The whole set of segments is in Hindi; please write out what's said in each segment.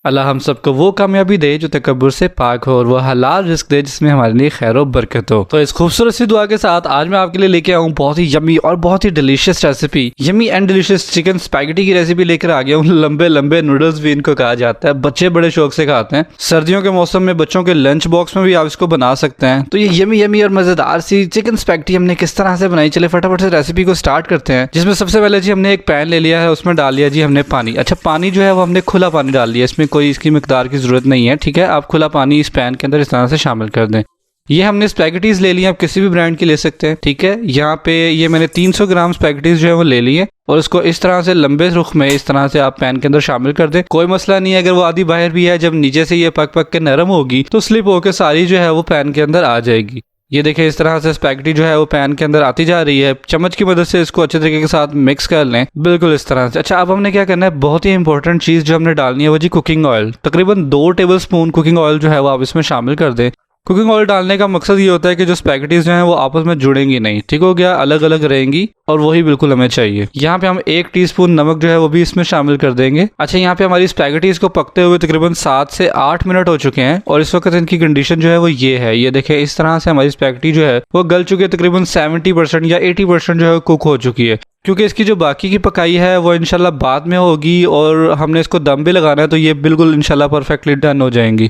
अल्लाह हम सबको वो कामयाबी दे जो तकब्बुर से पाक हो और वो हलाल रिस्क दे जिसमें हमारे लिए खैर और बरकत हो। तो इस खूबसूरत सी दुआ के साथ आज मैं आपके लिए लेके आऊँ बहुत ही यम्मी और बहुत ही delicious recipe, yummy and delicious chicken spaghetti की रेसिपी लेकर आ गया हूँ। लंबे लंबे नूडल्स भी इनको कहा जाता है, बच्चे बड़े शौक से खाते हैं। सर्दियों के मौसम में बच्चों के लंच बॉक्स में भी आप इसको बना सकते हैं। तो ये यम्मी यम्मी और मजेदार सी चिकन स्पैगेटी हमने किस तरह से बनाई, चले फटाफट से रेसिपी को स्टार्ट करते हैं। जिसमें सबसे पहले जी हमने एक पैन ले लिया है, उसमें डाल लिया जी हमने पानी। अच्छा, पानी जो है वो हमने खुला पानी डाल लिया, इसमें कोई इसकी मिकदार की जरूरत नहीं है, ठीक है। आप खुला पानी इस पैन के अंदर इस तरह से शामिल कर दें। ये हमने स्पैगेटीज ले ली, आप किसी भी ब्रांड की ले सकते हैं, ठीक है। यहाँ पे ये मैंने 300 ग्राम स्पैगेटीज जो है वो ले लिए और इसको इस तरह से लंबे रुख में इस तरह से आप पैन के अंदर शामिल कर दें। कोई मसला नहीं है अगर वो आधी बाहर भी है, जब नीचे से ये पक पक के नरम होगी तो स्लिप होकर सारी जो है वो पैन के अंदर आ जाएगी। ये देखिए इस तरह से स्पैगेटी जो है वो पैन के अंदर आती जा रही है। चम्मच की मदद से इसको अच्छे तरीके के साथ मिक्स कर लें, बिल्कुल इस तरह से। अच्छा, अब हमने क्या करना है, बहुत ही इंपॉर्टेंट चीज जो हमने डालनी है वो जी कुकिंग ऑयल। तकरीबन 2 टेबलस्पून कुकिंग ऑयल जो है वो आप इसमें शामिल कर दें। कुकिंग ऑयल डालने का मकसद ये होता है कि जो स्पैगेटीज जो हैं वो आपस में जुड़ेंगी नहीं, ठीक हो गया, अलग अलग रहेंगी और वही बिल्कुल हमें चाहिए। यहाँ पे हम 1 टीस्पून नमक जो है वो भी इसमें शामिल कर देंगे। अच्छा, यहाँ पे हमारी स्पैगेटीज को पकते हुए तकरीबन 7 से 8 मिनट हो चुके हैं और इस वक्त इनकी कंडीशन जो है वो ये है। ये देखें इस तरह से हमारी स्पैगेटी जो है वो गल चुकी है, तकरीबन 70% या 80% जो है कुक हो चुकी है। क्योंकि इसकी जो बाकी की पकाई है वो इंशाल्लाह बाद में होगी और हमने इसको दम भी लगाना है, तो ये बिल्कुल इंशाल्लाह परफेक्टली डन हो जाएंगी।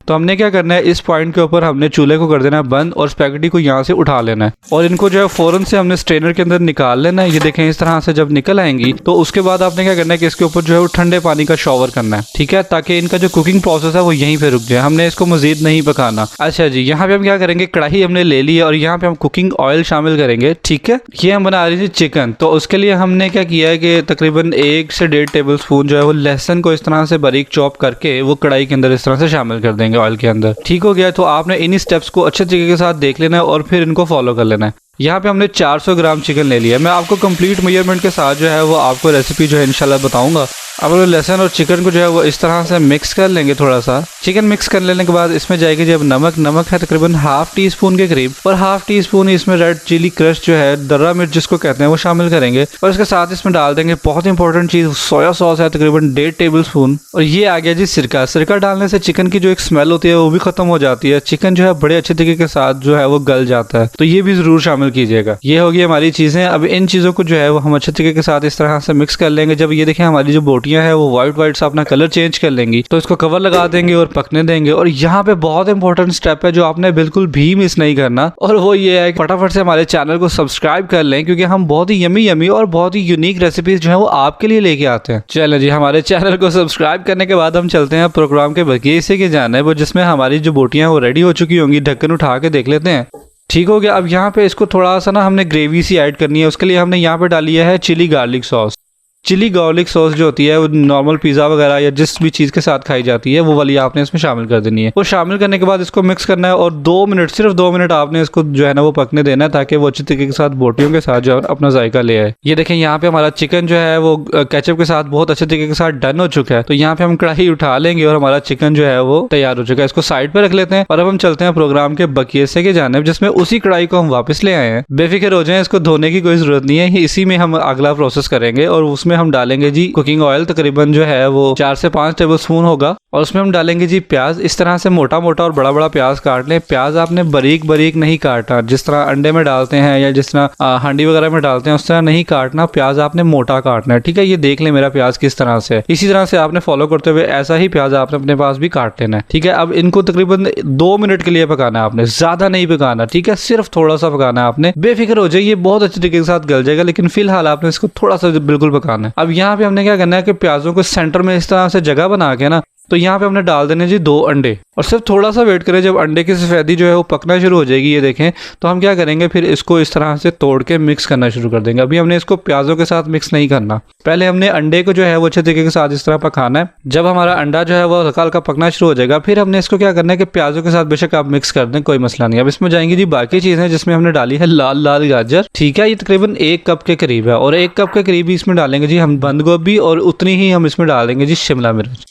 तो हमने क्या करना है, इस पॉइंट के ऊपर हमने चूल्हे को कर देना है बंद और स्पैगेटी को यहाँ से उठा लेना है और इनको जो है फौरन से हमने स्ट्रेनर के अंदर निकाल लेना है। ये देखें इस तरह से जब निकल आएंगी तो उसके बाद आपने क्या करना है कि इसके ऊपर जो है वो ठंडे पानी का शॉवर करना है, ठीक है, ताकि इनका जो कुकिंग प्रोसेस है वो यहीं पे रुक जाए, हमने इसको मजीद नहीं पकाना। अच्छा जी, यहाँ पे हम क्या करेंगे, कढ़ाई हमने ले ली है और यहाँ पे हम कुकिंग ऑयल शामिल करेंगे, ठीक है। ये हम बना रही थी चिकन, तो उसके लिए हमने क्या किया है कि तकरीबन 1 से 1.5 टेबलस्पून जो है वो लहसुन को इस तरह से बारीक चॉप करके वो कढ़ाई के अंदर इस तरह से शामिल कर देंगे ऑयल के अंदर, ठीक हो गया। तो आपने इन्हीं स्टेप्स को अच्छे तरीके के साथ देख लेना है और फिर इनको फॉलो कर लेना है। यहाँ पे हमने 400 ग्राम चिकन ले लिया है। मैं आपको कंप्लीट मेजरमेंट के साथ जो है वो आपको रेसिपी जो है इंशाल्लाह बताऊंगा। अब लहसुन और चिकन को जो है वो इस तरह से मिक्स कर लेंगे। थोड़ा सा चिकन मिक्स कर लेने के बाद इसमें जाएगी जब नमक है तकरीबन 1/2 टीस्पून के करीब और 1/2 टीस्पून इसमें रेड चिली क्रश जो है, दर्रा मिर्च जिसको कहते हैं, वो शामिल करेंगे और इसके साथ इसमें डाल देंगे बहुत इंपॉर्टेंट चीज, सोया सॉस है तकरीबन 1.5 टेबलस्पून। और ये आ गया जी सिरका। सिरका डालने से चिकन की जो एक स्मेल होती है वो भी खत्म हो जाती है, चिकन जो है बड़े अच्छे तरीके के साथ जो है वो गल जाता है, तो ये भी जरूर शामिल कीजिएगा। ये होगी हमारी चीजें। अब इन चीजों को जो है वो हम अच्छे तरीके के साथ इस तरह से मिक्स कर लेंगे। जब ये देखें हमारी जो बोटियां हैं वो व्हाइट सा अपना कलर चेंज कर लेंगी तो इसको कवर लगा देंगे और पकने देंगे। और यहाँ पे बहुत इंपॉर्टेंट स्टेप है जो आपने बिल्कुल भी मिस नहीं करना, और वो ये है फटाफट से हमारे चैनल को सब्सक्राइब कर लें, क्योंकि हम बहुत ही यमी यमी और बहुत ही यूनिक रेसिपीज जो है वो आपके लिए लेके आते हैं। चलो जी, हमारे चैनल को सब्सक्राइब करने के बाद हम चलते हैं प्रोग्राम के बाकी हिस्से की जानिब, जिसमें हमारी जो बोटियां वो रेडी हो चुकी होंगी। ढक्कन उठा के देख लेते हैं, ठीक हो गया। अब यहाँ पे इसको थोड़ा सा ना हमने ग्रेवी सी ऐड करनी है। उसके लिए हमने यहाँ पे डाली है chilli garlic sauce. Chilli garlic sauce जो होती है वो नॉर्मल पिज़्ज़ा वगैरह या जिस भी चीज़ के साथ खाई जाती है वो वाली आपने इसमें शामिल कर देनी है। वो शामिल करने के बाद इसको मिक्स करना है और 2 मिनट, सिर्फ 2 मिनट आपने इसको जो है ना वो पकने देना है, ताकि वो अच्छी तरीके के साथ बोटियों के साथ जो है अपना जायका ले आए। ये देखें यहाँ पे हमारा चिकन जो है वो केचप के साथ बहुत अच्छे तरीके के साथ डन हो चुका है। तो यहाँ पे हम कढ़ाई उठा लेंगे और हमारा चिकन जो है वो तैयार हो चुका है। इसको साइड पर रख लेते हैं और अब हम चलते हैं प्रोग्राम के बकिए हिस्से की जानिब, जिसमें उसी कढ़ाई को हम वापस ले आए हैं। बेफिक्र हो जाए, इसको धोने की कोई जरूरत नहीं है, इसी में हम अगला प्रोसेस करेंगे और उसमें हम डालेंगे जी कुकिंग ऑयल। तकरीबन जो है वो 4 से 5 टेबलस्पून होगा और उसमें हम डालेंगे जी प्याज। इस तरह से मोटा मोटा और बड़ा बड़ा प्याज काट लें। प्याज आपने बारीक बारीक नहीं काटना, जिस तरह अंडे में डालते हैं या जिस तरह हांडी वगैरह में डालते हैं उस तरह नहीं काटना, प्याज आपने मोटा काटना है, ठीक है। ये देख लें मेरा प्याज किस तरह से है, इसी तरह से आपने फॉलो करते हुए ऐसा ही प्याज आपने अपने पास भी काट लेना है, ठीक है। अब इनको तकरीबन 2 मिनट के लिए पकाना है आपने, ज्यादा नहीं पकाना, ठीक है, सिर्फ थोड़ा सा पकाना है आपने। बेफिक्र हो जाइए, बहुत अच्छे तरीके के साथ गल जाएगा, लेकिन फिलहाल आपने इसको थोड़ा सा बिल्कुल पकाना है। अब यहाँ पे हमने क्या करना है कि प्याजों को सेंटर में इस तरह से जगह बना के ना, तो यहाँ पे हमने डाल देने जी 2 अंडे और सिर्फ थोड़ा सा वेट करें। जब अंडे की सफेदी जो है वो पकना शुरू हो जाएगी, ये देखें, तो हम क्या करेंगे, फिर इसको इस तरह से तोड़ के मिक्स करना शुरू कर देंगे। अभी हमने इसको प्याजों के साथ मिक्स नहीं करना, पहले हमने अंडे को जो है वो अच्छे तरीके के साथ इस तरह पकाना है। जब हमारा अंडा जो है वो हल्का हल्का पकना शुरू हो जाएगा, फिर हमने इसको क्या करना है कि प्याजों के साथ बेशक आप मिक्स कर दें, कोई मसला नहीं। अब इसमें जाएंगी जी बाकी चीजें, जिसमें हमने डाली है लाल लाल गाजर, ठीक है, ये तकरीबन 1 कप के करीब है और 1 कप के करीब ही इसमें डालेंगे जी हम बंद गोभी और उतनी ही हम इसमें डालेंगे जी शिमला मिर्च।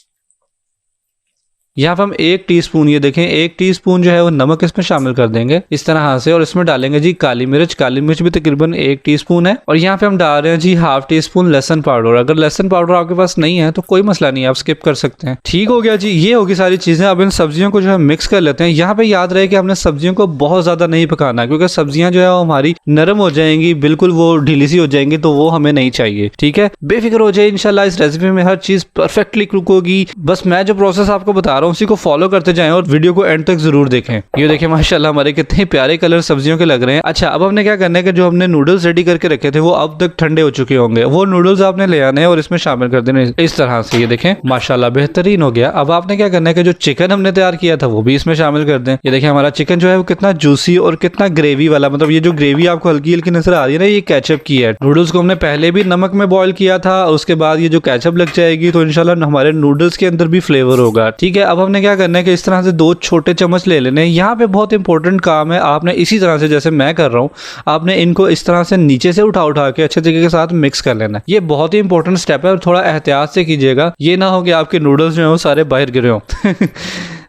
यहाँ पे हम 1 टीस्पून, ये देखें 1 टीस्पून जो है वो नमक इसमें शामिल कर देंगे इस तरह से, और इसमें डालेंगे जी काली मिर्च भी तकरीबन 1 टीस्पून है। और यहाँ पे हम डाल रहे हैं जी ½ टीस्पून लहसुन पाउडर। अगर लहसुन पाउडर आपके पास नहीं है तो कोई मसला नहीं है, आप स्किप कर सकते हैं। ठीक हो गया जी, ये होगी सारी चीजें। अब इन सब्जियों को जो है मिक्स कर लेते हैं। यहाँ पे याद रहे कि हमने सब्जियों को बहुत ज्यादा नहीं पकाना, क्योंकि सब्जियां जो है वो हमारी नरम हो जाएंगी, बिल्कुल वो ढीली सी हो जाएंगी, तो वो हमें नहीं चाहिए। ठीक है, बेफिक्र हो जाए, इंशाल्लाह इस रेसिपी में हर चीज परफेक्टली कुक होगी। बस मैं जो प्रोसेस आपको बता रहा हूँ उसी को फॉलो करते जाएं और वीडियो को एंड तक जरूर देखें। ये देखें माशाल्लाह हमारे कितने प्यारे कलर सब्जियों के लग रहे हैं। अच्छा, अब हमने क्या करना है कि जो हमने नूडल्स रेडी करके रखे थे वो अब तक ठंडे हो चुके होंगे। वो नूडल्स आपने ले आने हैं और इसमें शामिल कर देने इस तरह से। ये देखें माशाल्लाह बेहतरीन हो गया। अब आपने क्या करना है कि जो चिकन हमने तैयार किया था वो भी इसमें शामिल कर दें। ये देखें हमारा चिकन जो है वो कितना जूसी और कितना ग्रेवी वाला, मतलब ये जो ग्रेवी आपको हल्की हल्की नजर आ रही है ना, ये केचप की है। नूडल्स को हमने पहले भी नमक में बॉईल किया था, उसके बाद ये जो केचप लग जाएगी तो इंशाल्लाह हमारे नूडल्स के अंदर भी फ्लेवर होगा। ठीक है, अब हमने क्या करना है कि इस तरह से 2 छोटे चम्मच ले लेने। यहाँ पे बहुत इंपॉर्टेंट काम है, आपने इसी तरह से जैसे मैं कर रहा हूँ, आपने इनको इस तरह से नीचे से उठा उठा के अच्छे तरीके के साथ मिक्स कर लेना। ये बहुत ही इंपॉर्टेंट स्टेप है और थोड़ा एहतियात से कीजिएगा, ये ना हो कि आपके नूडल्स जो है वो सारे बाहर गिरे हों।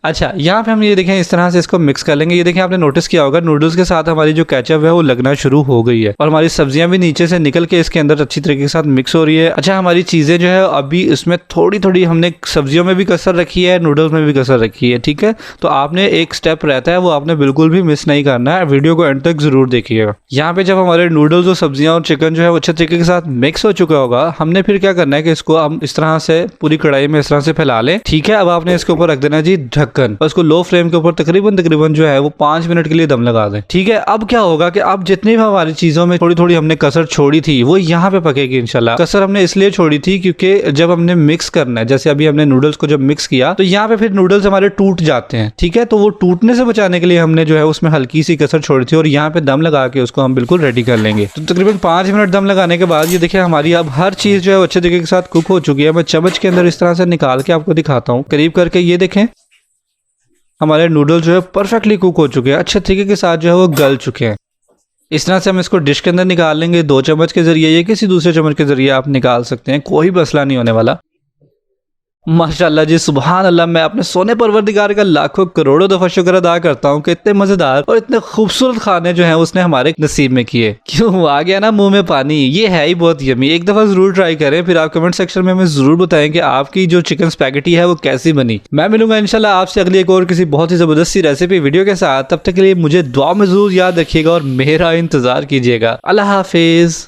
अच्छा, यहाँ पे हम ये देखें इस तरह से इसको मिक्स कर लेंगे। ये देखें आपने नोटिस किया होगा नूडल्स के साथ हमारी जो केचप है वो लगना शुरू हो गई है और हमारी सब्जियां भी नीचे से निकल के इसके अंदर अच्छी तरीके के साथ मिक्स हो रही है। अच्छा, हमारी चीजें जो है अभी इसमें थोड़ी थोड़ी हमने सब्जियों में भी कसर रखी है, नूडल्स में भी कसर रखी है। ठीक है, तो आपने एक स्टेप रहता है वो आपने बिल्कुल भी मिस नहीं करना है, वीडियो को एंड तक जरूर देखिएगा। यहाँ पे जब हमारे नूडल्स और सब्जियां और चिकन जो है वो अच्छे तरीके के साथ मिक्स हो चुका होगा, हमने फिर क्या करना है कि इसको हम इस तरह से पूरी कढ़ाई में इस तरह से फैला लें। ठीक है, अब आपने इसके ऊपर रख देना जी ढक्कन, और इसको लो फ्लेम के ऊपर तकरीबन जो है वो 5 मिनट के लिए दम लगा दें। ठीक है, अब क्या होगा कि अब जितनी भी हमारी चीजों में थोड़ी थोड़ी हमने कसर छोड़ी थी वो यहाँ पे पकेगी इंशाल्लाह। कसर हमने इसलिए छोड़ी थी क्योंकि जब हमने मिक्स करना है, जैसे अभी हमने नूडल्स को जब मिक्स किया तो यहाँ पे फिर नूडल्स हमारे टूट जाते हैं। ठीक है, तो वो टूटने से बचाने के लिए हमने जो है उसमें हल्की सी कसर छोड़ी थी और यहाँ पे दम लगा के उसको हम बिल्कुल रेडी कर लेंगे। तो तकरीबन 5 मिनट दम लगाने के बाद ये देखिए हमारी अब हर चीज जो है अच्छे तरीके के साथ कुक हो चुकी है। मैं चम्मच के अंदर इस तरह से निकाल के आपको दिखाता हूँ करीब करके। ये देखें हमारे नूडल्स जो है परफेक्टली कुक हो चुके हैं, अच्छे तरीके के साथ जो है वो गल चुके हैं। इस तरह से हम इसको डिश के अंदर निकाल लेंगे 2 चम्मच के जरिए या किसी दूसरे चम्मच के जरिए आप निकाल सकते हैं, कोई मसला नहीं होने वाला। माशाल्लाह जी, सुभान अल्लाह। मैं अपने सोने परवरदिगार का लाखों करोड़ों दफा शुक्र अदा करता हूँ कि इतने मजेदार और इतने खूबसूरत खाने जो हैं उसने हमारे नसीब में किए। क्यों आ गया ना मुंह में पानी, ये है ही बहुत यमी। एक दफा जरूर ट्राई करें, फिर आप कमेंट सेक्शन में हमें जरूर बताएं कि आपकी जो चिकन स्पैगेटी है वो कैसी बनी। मैं मिलूंगा इंशाल्लाह आपसे अगली एक और किसी बहुत ही जबरदस्त सी रेसिपी वीडियो के साथ। तब तक के लिए मुझे दुआ में जरूर याद रखिएगा और मेरा इंतजार कीजिएगा। अल्लाह हाफिज।